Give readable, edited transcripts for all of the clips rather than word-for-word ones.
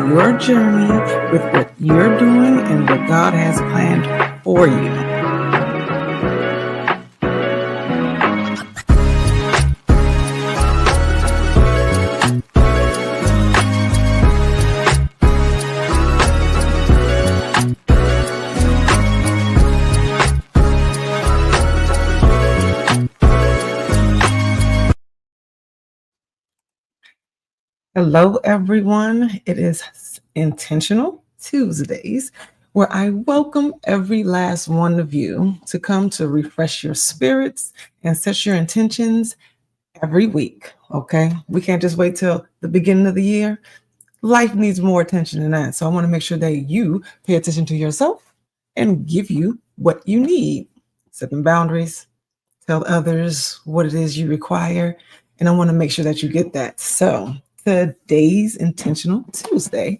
your journey with what you're doing and what God has planned for you. Hello, everyone. It is Intentional Tuesdays, where I welcome every last one of you to come to refresh your spirits and set your intentions every week. Okay. We can't just wait till the beginning of the year. Life needs more attention than that. So I want to make sure that you pay attention to yourself and give you what you need. Setting boundaries, tell others what it is you require. And I want to make sure that you get that. So today's Intentional Tuesday,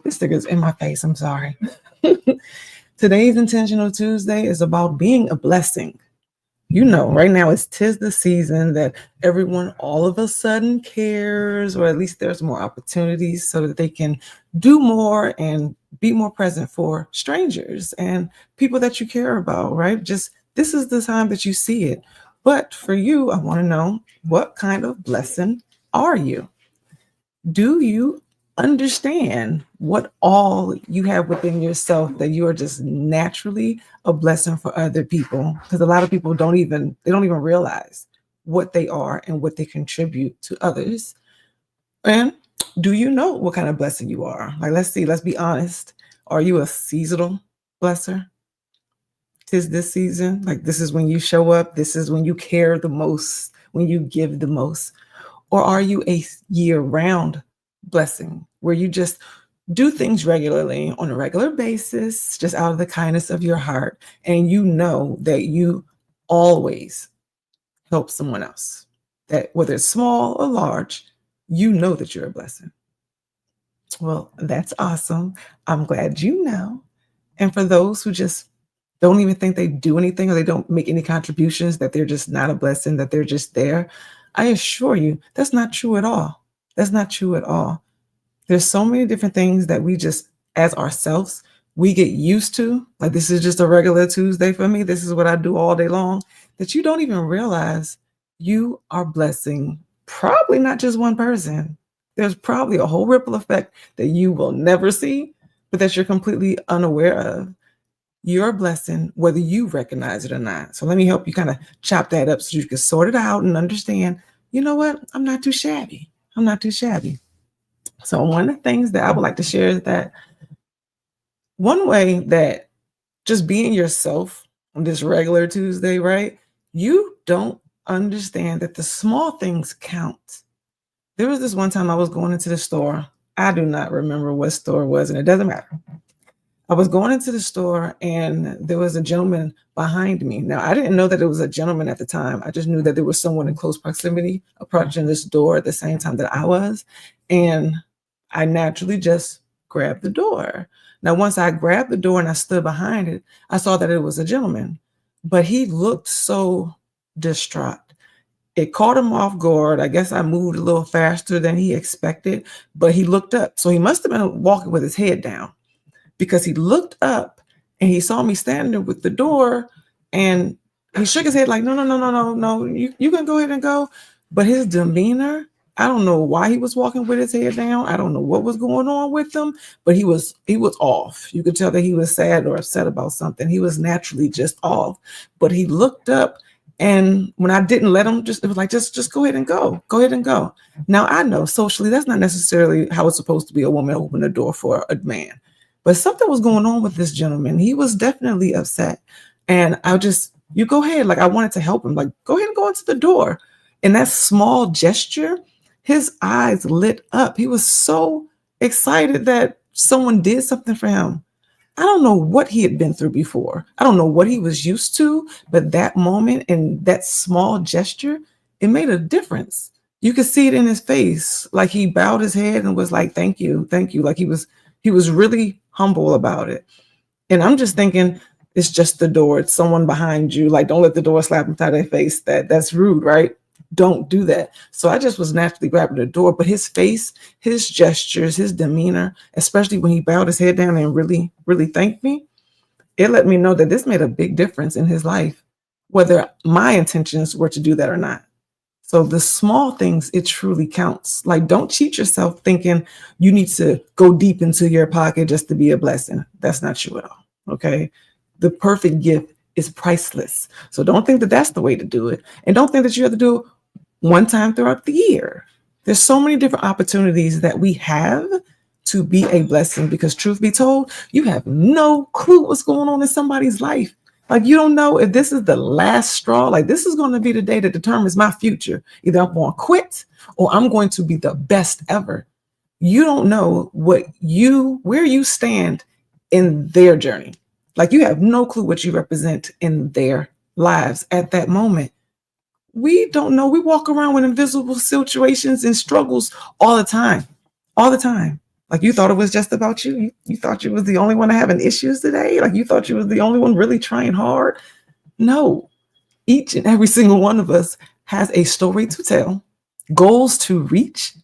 this sticker's in my face, I'm sorry. Today's Intentional Tuesday is about being a blessing. You know, right now it's 'tis the season that everyone all of a sudden cares, or at least there's more opportunities so that they can do more and be more present for strangers and people that you care about, right? Just this is the time that you see it. But for you, I want to know, what kind of blessing are you? Do you understand what all you have within yourself, that you are just naturally a blessing for other people? Because a lot of people don't even realize what they are and what they contribute to others. And do you know what kind of blessing you are? Like, let's be honest. Are you a seasonal blesser? 'Tis this season. Like, this is when you show up. This is when you care the most, when you give the most. Or are you a year-round blessing where you just do things regularly on a regular basis, just out of the kindness of your heart, and you know that you always help someone else? That whether it's small or large, you know that you're a blessing. Well, that's awesome. I'm glad you know. And for those who just don't even think they do anything, or they don't make any contributions, that they're just not a blessing, that they're just there, I assure you, that's not true at all. That's not true at all. There's so many different things that we just, as ourselves, we get used to. Like, this is just a regular Tuesday for me. This is what I do all day long, that you don't even realize you are blessing probably not just one person. There's probably a whole ripple effect that you will never see, but that you're completely unaware of. You're a blessing whether you recognize it or not. So let me help you kind of chop that up so you can sort it out and understand, you know what? I'm not too shabby. I'm not too shabby. So one of the things that I would like to share is that one way that just being yourself on this regular Tuesday, right? You don't understand that the small things count. There was this one time I was going into the store. I do not remember what store it was, and it doesn't matter. I was going into the store and there was a gentleman behind me. Now, I didn't know that it was a gentleman at the time. I just knew that there was someone in close proximity approaching this door at the same time that I was. And I naturally just grabbed the door. Now, once I grabbed the door and I stood behind it, I saw that it was a gentleman, but he looked so distraught. It caught him off guard. I guess I moved a little faster than he expected, but he looked up. So he must have been walking with his head down, because he looked up and he saw me standing there with the door, and he shook his head like, no, you can go ahead and go. But his demeanor, I don't know why he was walking with his head down. I don't know what was going on with him, but he was off. You could tell that he was sad or upset about something. He was naturally just off, but he looked up, and when I didn't let him, it was like, just go ahead and go. Go ahead and go. Now, I know socially that's not necessarily how it's supposed to be, a woman open the door for a man. But something was going on with this gentleman. He was definitely upset. And you go ahead. Like, I wanted to help him. Like, go ahead and go into the door. And that small gesture, his eyes lit up. He was so excited that someone did something for him. I don't know what he had been through before. I don't know what he was used to, but that moment and that small gesture, it made a difference. You could see it in his face. Like, he bowed his head and was like, thank you. Like, he was really humble about it. And I'm just thinking, it's just the door. It's someone behind you. Like, don't let the door slap inside their face. That's rude, right? Don't do that. So I just was naturally grabbing the door, but his face, his gestures, his demeanor, especially when he bowed his head down and really, really thanked me, it let me know that this made a big difference in his life, whether my intentions were to do that or not. So the small things, it truly counts. Like, don't cheat yourself thinking you need to go deep into your pocket just to be a blessing. That's not true at all. Okay. The perfect gift is priceless. So don't think that that's the way to do it. And don't think that you have to do it one time throughout the year. There's so many different opportunities that we have to be a blessing because, truth be told, you have no clue what's going on in somebody's life. Like, you don't know if this is the last straw. Like, this is going to be the day that determines my future. Either I'm going to quit or I'm going to be the best ever. You don't know where you stand in their journey. Like, you have no clue what you represent in their lives at that moment. We don't know. We walk around with invisible situations and struggles all the time, all the time. Like, you thought it was just about you. You thought you was the only one having issues today. Like, you thought you was the only one really trying hard. No, each and every single one of us has a story to tell, goals to reach,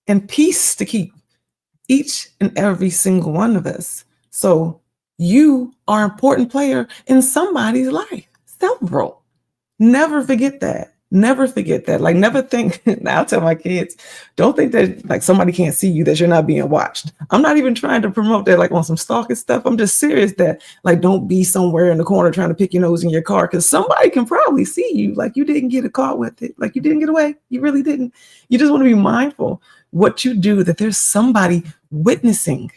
and peace to keep. Each and every single one of us. So you are an important player in somebody's life. Several. Never forget that. Never forget that. Like, never think, I'll tell my kids, don't think that like somebody can't see you, that you're not being watched. I'm not even trying to promote that like on some stalking stuff. I'm just serious that like, don't be somewhere in the corner trying to pick your nose in your car because somebody can probably see you. Like, you didn't get caught with it. Like, you didn't get away. You really didn't. You just want to be mindful what you do, that there's somebody witnessing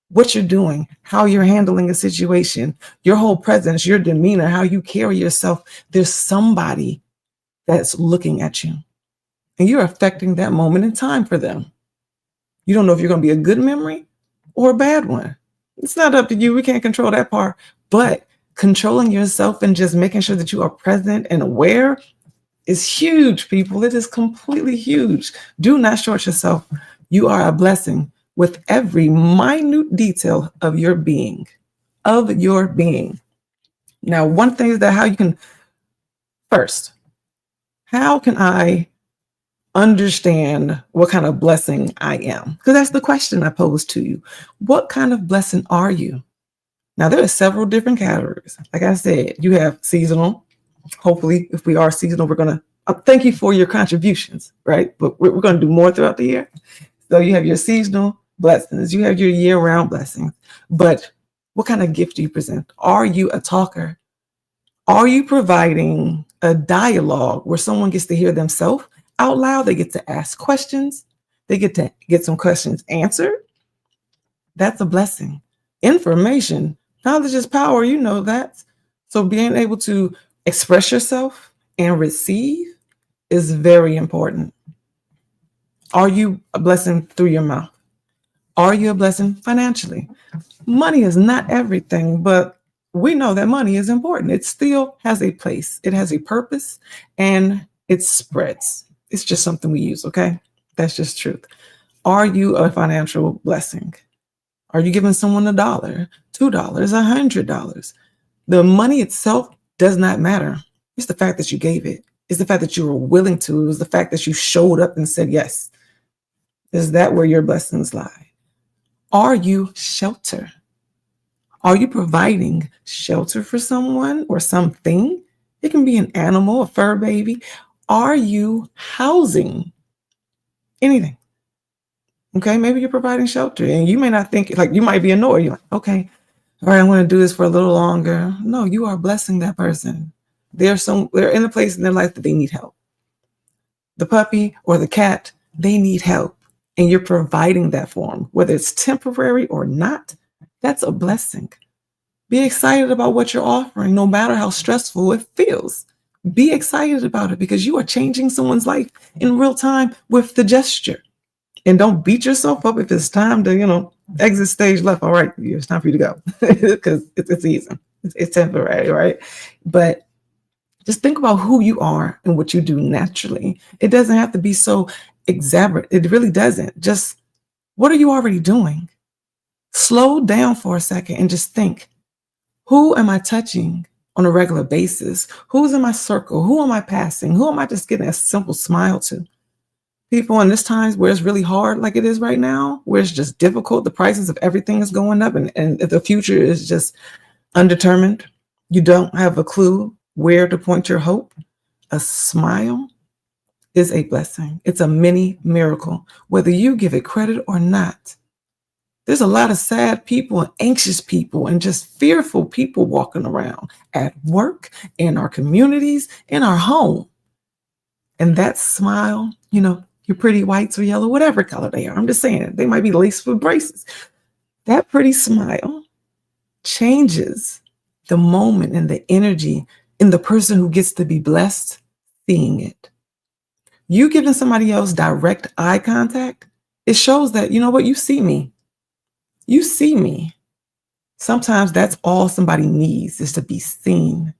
what you're doing, how you're handling a situation, your whole presence, your demeanor, how you carry yourself. There's somebody that's looking at you and you're affecting that moment in time for them. You don't know if you're going to be a good memory or a bad one. It's not up to you. We can't control that part, but controlling yourself and just making sure that you are present and aware is huge, people. It is completely huge. Do not short yourself. You are a blessing with every minute detail of your being, Now, one thing is that how can I understand what kind of blessing I am? Because that's the question I posed to you. What kind of blessing are you? Now, there are several different categories. Like I said, you have seasonal. Hopefully, if we are seasonal, we're going to thank you for your contributions, right? But we're going to do more throughout the year. So you have your seasonal blessings, you have your year-round blessings. But what kind of gift do you present? Are you a talker? Are you providing a dialogue where someone gets to hear themselves out loud? They get to ask questions. They get to get some questions answered. That's a blessing. Information, knowledge is power. You know that. So being able to express yourself and receive is very important. Are you a blessing through your mouth? Are you a blessing financially? Money is not everything, but we know that money is important. It still has a place. It has a purpose and it spreads. It's just something we use, okay? That's just truth. Are you a financial blessing? Are you giving someone $1, $2, $100? The money itself does not matter. It's the fact that you gave it. It's the fact that you were willing to. It was the fact that you showed up and said yes. Is that where your blessings lie? Are you shelter? Are you providing shelter for someone or something? It can be an animal, a fur baby. Are you housing anything? Okay, maybe you're providing shelter and you may not think, like, you might be annoyed. You're like, okay, all right, I'm going to do this for a little longer. No, you are blessing that person. They're in a place in their life that they need help. The puppy or the cat, they need help. And you're providing that for them, whether it's temporary or not. That's a blessing. Be excited about what you're offering, no matter how stressful it feels. Be excited about it because you are changing someone's life in real time with the gesture. And don't beat yourself up if it's time to, exit stage left. All right, it's time for you to go because it's easy. It's temporary, right? But just think about who you are and what you do naturally. It doesn't have to be so exaggerated. It really doesn't. Just what are you already doing? Slow down for a second and just think, who am I touching on a regular basis? Who's in my circle? Who am I passing? Who am I just getting a simple smile to? People in this times where it's really hard, like it is right now, where it's just difficult, the prices of everything is going up, and the future is just undetermined. You don't have a clue where to point your hope. A smile is a blessing. It's a mini miracle, whether you give it credit or not. There's a lot of sad people and anxious people and just fearful people walking around at work, in our communities, in our home. And that smile, your pretty whites or yellow, whatever color they are. I'm just saying, they might be laced with braces. That pretty smile changes the moment and the energy in the person who gets to be blessed seeing it. You giving somebody else direct eye contact, it shows that, you know what, you see me. You see me. Sometimes that's all somebody needs, is to be seen.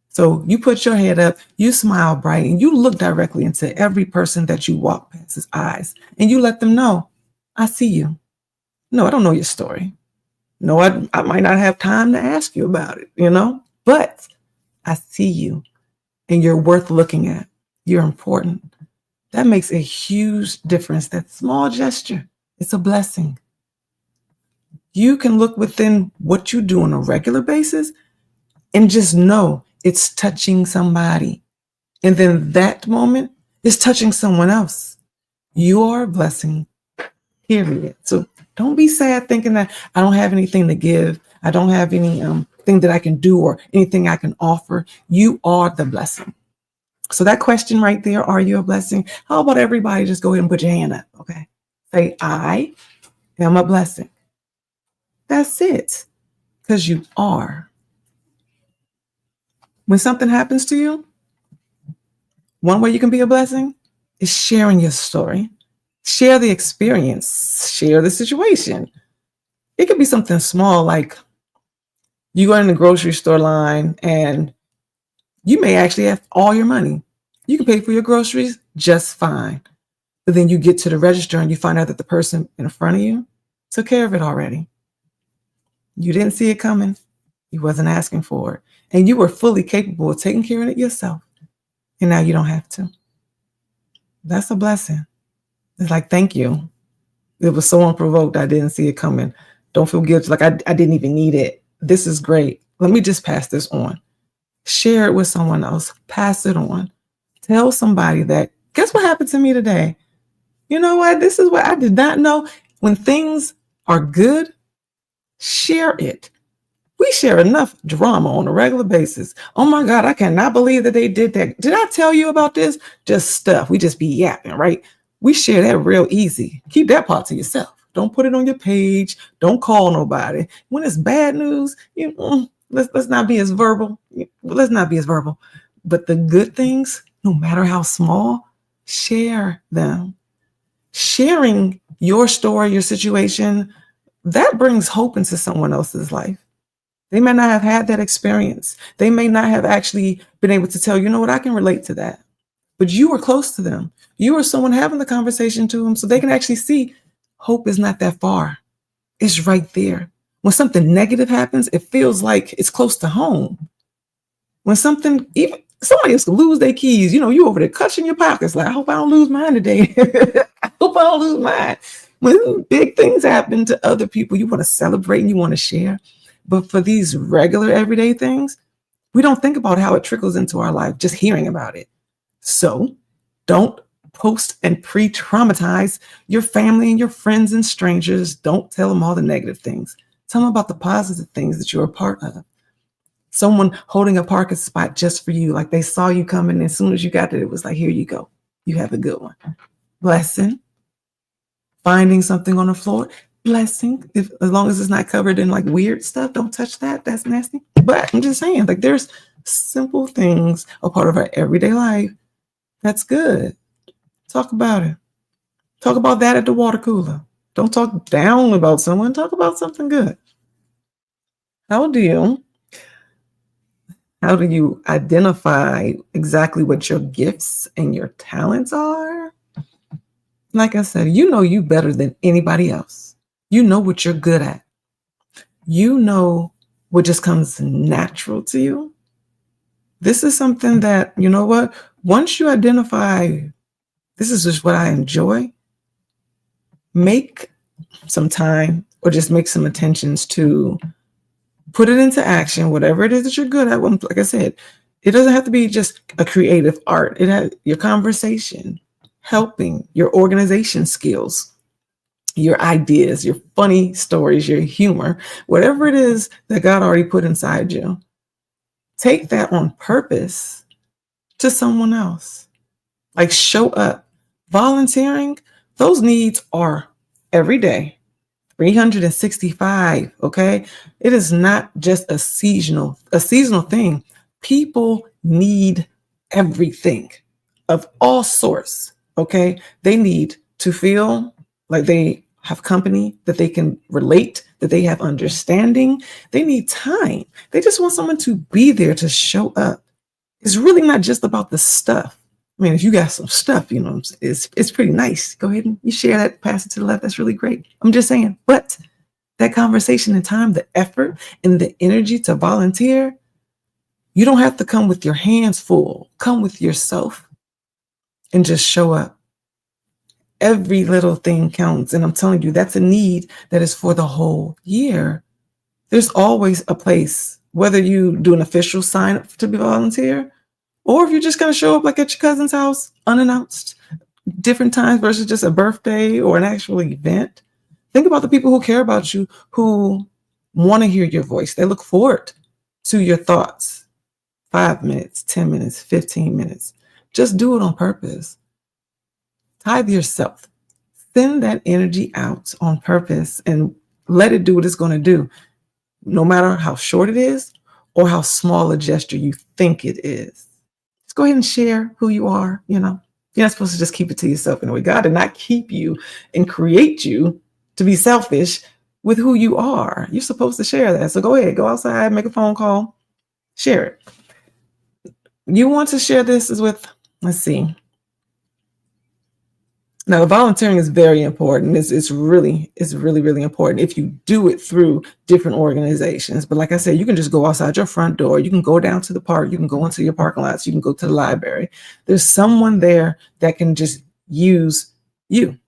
So you put your head up, you smile bright, and you look directly into every person that you walk past his eyes, and you let them know, I see you. No, I don't know your story. No, I might not have time to ask you about it, but I see you, and you're worth looking at. You're important. That makes a huge difference. That small gesture, it's a blessing. You can look within what you do on a regular basis and just know it's touching somebody. And then that moment is touching someone else. You are a blessing, period. So don't be sad thinking that I don't have anything to give. I don't have any thing that I can do or anything I can offer. You are the blessing. So that question right there, are you a blessing? How about everybody just go ahead and put your hand up, okay? Say, I am a blessing. That's it, because you are. When something happens to you, one way you can be a blessing is sharing your story. Share the experience, share the situation. It could be something small, like you go in the grocery store line and you may actually have all your money. You can pay for your groceries just fine. But then you get to the register and you find out that the person in front of you took care of it already. You didn't see it coming. You wasn't asking for it. And you were fully capable of taking care of it yourself. And now you don't have to. That's a blessing. It's like, thank you. It was so unprovoked. I didn't see it coming. Don't feel guilty. Like I didn't even need it. This is great. Let me just pass this on. Share it with someone else. Pass it on. Tell somebody that, guess what happened to me today? You know what? This is what I did not know. When things are good, share it. We share enough drama on a regular basis. Oh my God, I cannot believe that they did that. Did I tell you about this? Just stuff. We just be yapping, right? We share that real easy. Keep that part to yourself. Don't put it on your page. Don't call nobody. When it's bad news, let's not be as verbal. Let's not be as verbal. But the good things, no matter how small, share them. Sharing your story, your situation, that brings hope into someone else's life. They may not have had that experience. They may not have actually been able to tell, you know what, I can relate to that. But you were close to them. You were someone having the conversation to them so they can actually see hope is not that far. It's right there. When something negative happens, it feels like it's close to home. When even somebody else could lose their keys, you over there clutching your pockets like, I hope I don't lose mine today. I hope I don't lose mine. When big things happen to other people, you want to celebrate and you want to share. But for these regular everyday things, we don't think about how it trickles into our life, just hearing about it. So don't post and pre-traumatize your family and your friends and strangers. Don't tell them all the negative things. Tell them about the positive things that you're a part of. Someone holding a parking spot just for you, like they saw you coming, and as soon as you got there, it was like, here you go. You have a good one. Blessing. Finding something on the floor. Blessing, as long as it's not covered in like weird stuff, don't touch that. That's nasty. But I'm just saying, like, there's simple things a part of our everyday life that's good. Talk about it. Talk about that at the water cooler. Don't talk down about someone. Talk about something good. How do you identify exactly what your gifts and your talents are? Like I said, you better than anybody else. You know what you're good at. You know what just comes natural to you. This is something that, you know what, once you identify, this is just what I enjoy, make some time or just make some intentions to put it into action, whatever it is that you're good at. Like I said, it doesn't have to be just a creative art. It has your conversation, helping, your organization skills, your ideas, your funny stories, your humor, whatever it is that God already put inside you. Take that on purpose to someone else. Like show up. Volunteering, those needs are every day, 365, okay? It is not just a seasonal thing. People need everything of all sorts, okay? They need to feel like they have company, that they can relate, that they have understanding. They need time. They just want someone to be there to show up. It's really not just about the stuff. I mean, if you got some stuff, it's pretty nice. Go ahead and you share that, pass it to the left. That's really great. I'm just saying. But that conversation and time, the effort and the energy to volunteer, you don't have to come with your hands full. Come with yourself and just show up. Every little thing counts. And I'm telling you, that's a need that is for the whole year. There's always a place, whether you do an official sign up to be volunteer, or if you're just going to show up like at your cousin's house, unannounced, different times versus just a birthday or an actual event. Think about the people who care about you, who want to hear your voice. They look forward to your thoughts. 5 minutes, 10 minutes, 15 minutes. Just do it on purpose. Tithe yourself. Send that energy out on purpose and let it do what it's going to do, no matter how short it is or how small a gesture you think it is. Just go ahead and share who you are. You're not supposed to just keep it to yourself in a way. God did not keep you and create you to be selfish with who you are. You're supposed to share that. So go ahead, go outside, make a phone call, share it. You want to share this is with, let's see. Now, volunteering is very important. It's really, really important if you do it through different organizations. But like I said, you can just go outside your front door. You can go down to the park. You can go into your parking lots. You can go to the library. There's someone there that can just use you.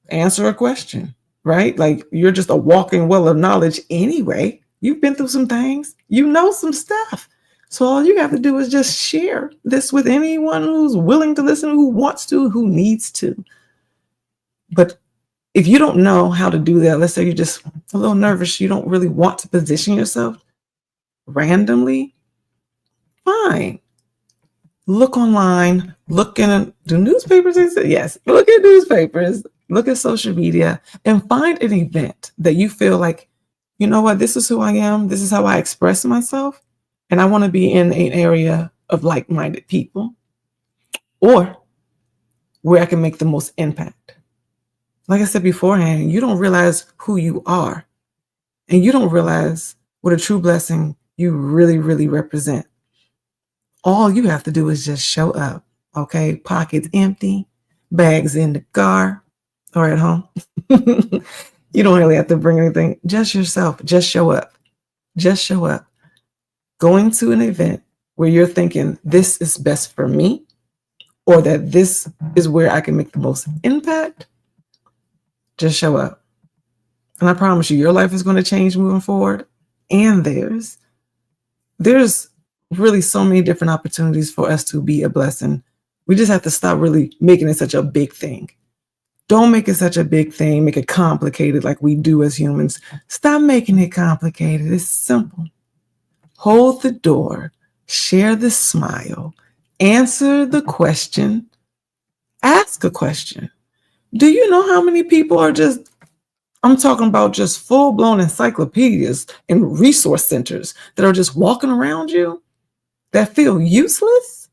Answer a question, right? Like you're just a walking well of knowledge anyway. You've been through some things. You know some stuff. So all you have to do is just share this with anyone who's willing to listen, who wants to, who needs to. But if you don't know how to do that, let's say you're just a little nervous, you don't really want to position yourself randomly, fine. Look online, look in, do newspapers exist? Yes, look at newspapers, look at social media, and find an event that you feel like, you know what, this is who I am, this is how I express myself. And I want to be in an area of like-minded people or where I can make the most impact. Like I said beforehand, you don't realize who you are and you don't realize what a true blessing you really, really represent. All you have to do is just show up, okay? Pockets empty, bags in the car or at home. You don't really have to bring anything. Just yourself. Just show up. Just show up. Going to an event where you're thinking this is best for me or that this is where I can make the most impact, just show up. And I promise you, your life is going to change moving forward and theirs. There's really so many different opportunities for us to be a blessing. We just have to stop really making it such a big thing. Don't make it such a big thing, make it complicated like we do as humans. Stop making it complicated. It's simple. Hold the door, share the smile, answer the question, ask a question. Do you know how many people are just, I'm talking about just full-blown encyclopedias and resource centers that are just walking around you that feel useless?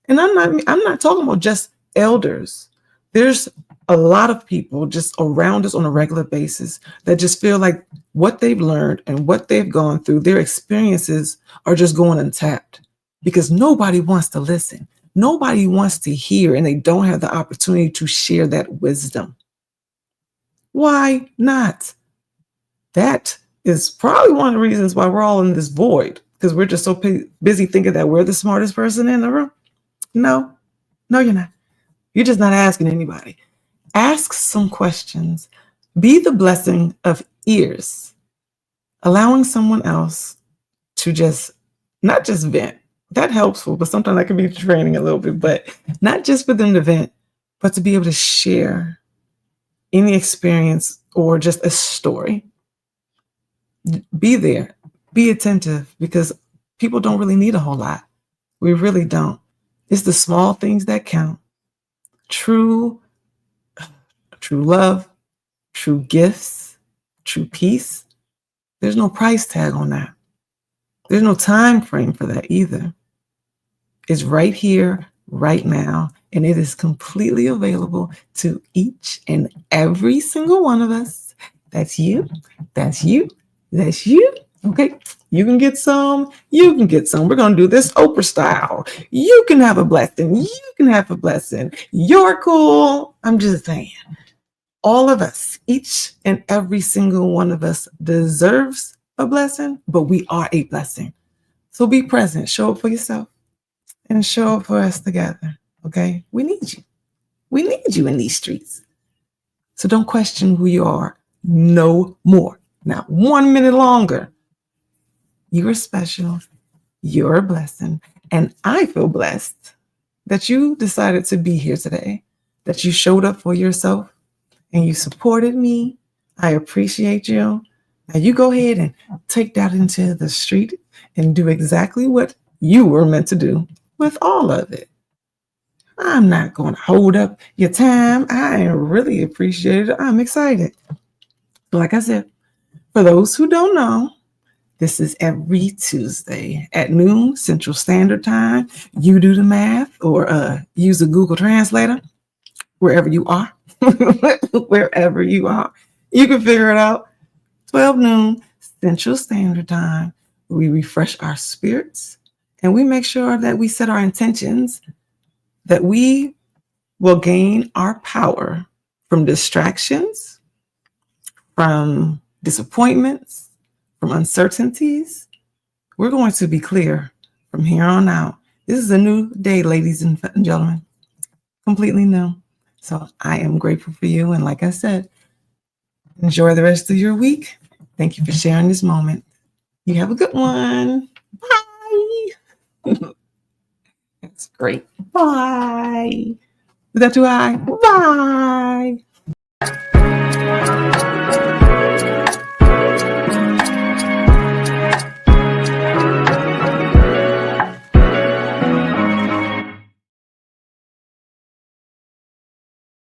And I'm not talking about just elders. There's a lot of people just around us on a regular basis that just feel like what they've learned and what they've gone through, their experiences are just going untapped because nobody wants to listen. Nobody wants to hear, and they don't have the opportunity to share that wisdom. Why not? That is probably one of the reasons why we're all in this void, because we're just so busy thinking that we're the smartest person in the room. No, no, you're not. You're just not asking anybody. Ask some questions. Be the blessing of ears, allowing someone else to just not just vent. That helpful, but sometimes that can be draining a little bit. But not just for them to vent, but to be able to share any experience or just a story. Be there, be attentive, because people don't really need a whole lot. We really don't. It's the small things that count. True, true love, true gifts, true peace. There's no price tag on that. There's no time frame for that either. It's right here, right now, and it is completely available to each and every single one of us. That's you. That's you. That's you. Okay. You can get some. You can get some. We're going to do this Oprah style. You can have a blessing. You can have a blessing. You're cool. I'm just saying. All of us, each and every single one of us deserves a blessing, but we are a blessing. So be present. Show up for yourself and show up for us together. Okay? We need you. We need you in these streets. So don't question who you are no more. Not 1 minute longer. You are special. You're a blessing. And I feel blessed that you decided to be here today, that you showed up for yourself and you supported me. I appreciate you. Now you go ahead and take that into the street and do exactly what you were meant to do with all of it. I'm not going to hold up your time. I really appreciate it. I'm excited. Like I said, for those who don't know, this is every Tuesday at noon Central Standard Time. You do the math or use a Google Translator wherever you are. Wherever you are. You can figure it out. 12 noon Central Standard Time. We refresh our spirits and we make sure that we set our intentions that we will gain our power from distractions, from disappointments, from uncertainties. We're going to be clear from here on out. This is a new day, ladies and gentlemen, completely new. So I am grateful for you. And like I said, enjoy the rest of your week. Thank you for sharing this moment. You have a good one. Bye. That's great. Bye. Is that too high? Bye.